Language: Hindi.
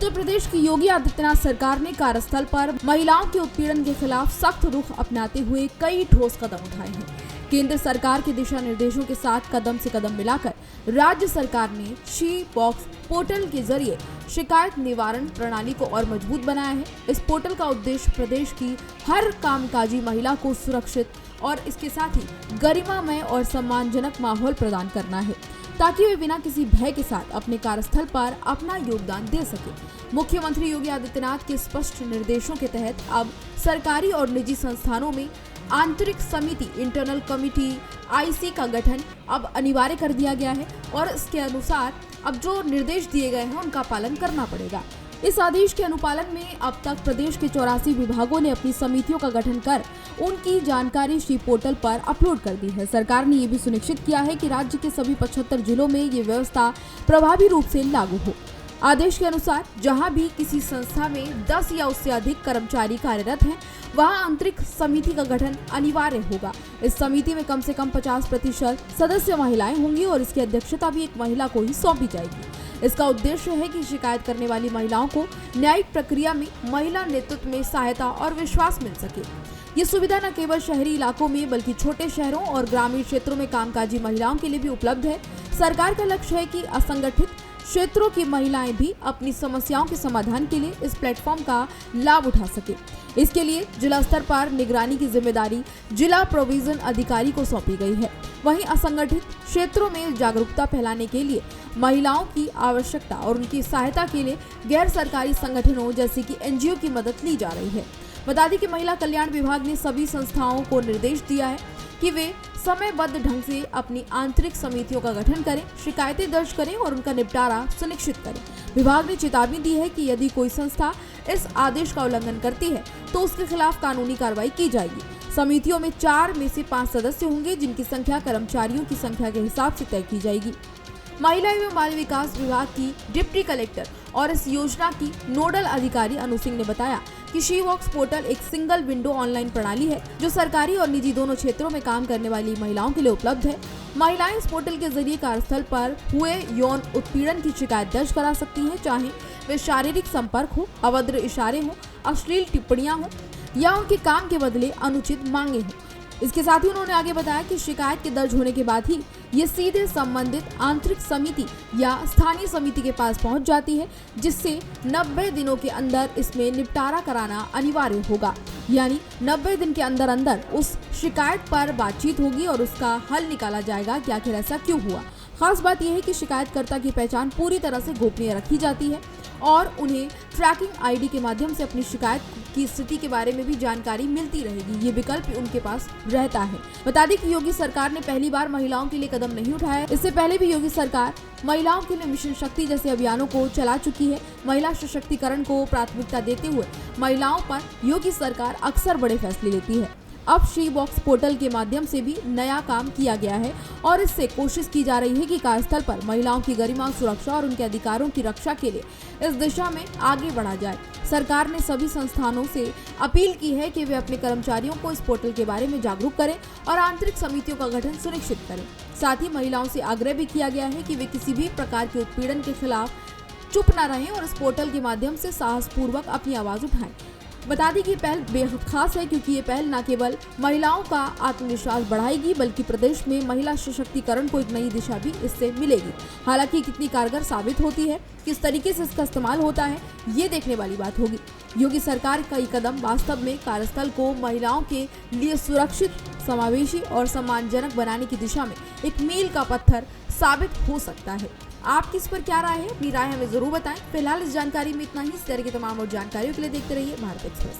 उत्तर प्रदेश की योगी आदित्यनाथ सरकार ने कार्यस्थल पर महिलाओं के उत्पीड़न के खिलाफ सख्त रुख अपनाते हुए कई ठोस कदम उठाए हैं। केंद्र सरकार के दिशा निर्देशों के साथ कदम से कदम मिलाकर राज्य सरकार ने शी बॉक्स पोर्टल के जरिए शिकायत निवारण प्रणाली को और मजबूत बनाया है। इस पोर्टल का उद्देश्य प्रदेश की हर कामकाजी महिला को सुरक्षित और इसके साथ ही गरिमामय और सम्मानजनक माहौल प्रदान करना है, ताकि वे बिना किसी भय के साथ अपने कार्यस्थल पर अपना योगदान दे सके। मुख्यमंत्री योगी आदित्यनाथ के स्पष्ट निर्देशों के तहत अब सरकारी और निजी संस्थानों में आंतरिक समिति इंटरनल कमिटी आईसी का गठन अब अनिवार्य कर दिया गया है और इसके अनुसार अब जो निर्देश दिए गए हैं उनका पालन करना पड़ेगा। इस आदेश के अनुपालन में अब तक प्रदेश के 84 विभागों ने अपनी समितियों का गठन कर उनकी जानकारी शी पोर्टल पर अपलोड कर दी है। सरकार ने ये भी सुनिश्चित किया है कि राज्य के सभी 75 जिलों में ये व्यवस्था प्रभावी रूप से लागू हो। आदेश के अनुसार जहां भी किसी संस्था में 10 या उससे अधिक कर्मचारी कार्यरत हैं, वहां आंतरिक समिति का गठन अनिवार्य होगा। इस समिति में कम से कम 50% सदस्य महिलाएं होंगी और इसकी अध्यक्षता भी एक महिला को ही सौंपी जाएगी। इसका उद्देश्य है कि शिकायत करने वाली महिलाओं को न्यायिक प्रक्रिया में महिला नेतृत्व में सहायता और विश्वास मिल सके। ये सुविधा न केवल शहरी इलाकों में बल्कि छोटे शहरों और ग्रामीण क्षेत्रों में कामकाजी महिलाओं के लिए भी उपलब्ध है। सरकार का लक्ष्य है कि असंगठित क्षेत्रों की महिलाएं भी अपनी समस्याओं के समाधान के लिए इस प्लेटफॉर्म का लाभ उठा सके। इसके लिए जिला स्तर पर निगरानी की जिम्मेदारी जिला प्रोविजन अधिकारी को सौंपी गई है। वहीं असंगठित क्षेत्रों में जागरूकता फैलाने के लिए महिलाओं की आवश्यकता और उनकी सहायता के लिए गैर सरकारी संगठनों जैसे कि एनजीओ की मदद ली जा रही है। बता दें कि महिला कल्याण विभाग ने सभी संस्थाओं को निर्देश दिया है कि वे समयबद्ध ढंग से अपनी आंतरिक समितियों का गठन करें, शिकायतें दर्ज करें और उनका निपटारा सुनिश्चित करें। विभाग ने चेतावनी दी है कि यदि कोई संस्था इस आदेश का उल्लंघन करती है तो उसके खिलाफ कानूनी कार्रवाई की जाएगी। समितियों में 4 में से 5 सदस्य होंगे, जिनकी संख्या कर्मचारियों की संख्या के हिसाब से तय की जाएगी। महिला एवं बाल विकास विभाग की डिप्टी कलेक्टर और इस योजना की नोडल अधिकारी अनु सिंह ने बताया कि शी बॉक्स पोर्टल एक सिंगल विंडो ऑनलाइन प्रणाली है जो सरकारी और निजी दोनों क्षेत्रों में काम करने वाली महिलाओं के लिए उपलब्ध है। महिलाएं इस पोर्टल के जरिए कार्यस्थल पर हुए यौन उत्पीड़न की शिकायत दर्ज करा सकती हैं, चाहे वे शारीरिक संपर्क हो, अभद्र इशारे हो, अश्लील टिप्पणियां हो या उनके काम के बदले अनुचित मांगे हो। इसके साथ ही उन्होंने आगे बताया कि शिकायत के दर्ज होने के बाद ही ये सीधे संबंधित आंतरिक समिति या स्थानीय समिति के पास पहुंच जाती है, जिससे 90 दिनों के अंदर इसमें निपटारा कराना अनिवार्य होगा। यानी 90 दिन के अंदर अंदर उस शिकायत पर बातचीत होगी और उसका हल निकाला जाएगा कि आखिर ऐसा क्यों हुआ। खास बात यह है कि शिकायतकर्ता की पहचान पूरी तरह से गोपनीय रखी जाती है और उन्हें ट्रैकिंग आईडी के माध्यम से अपनी शिकायत की स्थिति के बारे में भी जानकारी मिलती रहेगी। ये विकल्प उनके पास रहता है। बता दें कि योगी सरकार ने पहली बार महिलाओं के लिए कदम नहीं उठाया। इससे पहले भी योगी सरकार महिलाओं के लिए मिशन शक्ति जैसे अभियानों को चला चुकी है। महिला सशक्तिकरण को प्राथमिकता देते हुए महिलाओं पर योगी सरकार अक्सर बड़े फैसले लेती है। अब शी बॉक्स पोर्टल के माध्यम से भी नया काम किया गया है और इससे कोशिश की जा रही है कि कार्यस्थल पर महिलाओं की गरिमा, सुरक्षा और उनके अधिकारों की रक्षा के लिए इस दिशा में आगे बढ़ा जाए। सरकार ने सभी संस्थानों से अपील की है कि वे अपने कर्मचारियों को इस पोर्टल के बारे में जागरूक करें और आंतरिक समितियों का गठन सुनिश्चित करें। साथ ही महिलाओं से आग्रह भी किया गया है कि वे किसी भी प्रकार के उत्पीड़न के खिलाफ चुप न रहें और इस पोर्टल के माध्यम से साहसपूर्वक अपनी आवाज उठाएं। बता दें कि पहल बेहद खास है, क्योंकि ये पहल न केवल महिलाओं का आत्मविश्वास बढ़ाएगी बल्कि प्रदेश में महिला सशक्तिकरण को एक नई दिशा भी इससे मिलेगी। हालांकि कितनी कारगर साबित होती है, किस तरीके से इसका इस्तेमाल होता है, ये देखने वाली बात होगी। योगी सरकार का ये कदम वास्तव में कार्यस्थल को महिलाओं के लिए सुरक्षित, समावेशी और सम्मानजनक बनाने की दिशा में एक मील का पत्थर साबित हो सकता है। आपकी इस पर क्या राय है? अपनी राय हमें जरूर बताएं। फिलहाल इस जानकारी में इतना ही। इस तरह की तमाम और जानकारियों के लिए देखते रहिए भारत एक्सप्रेस।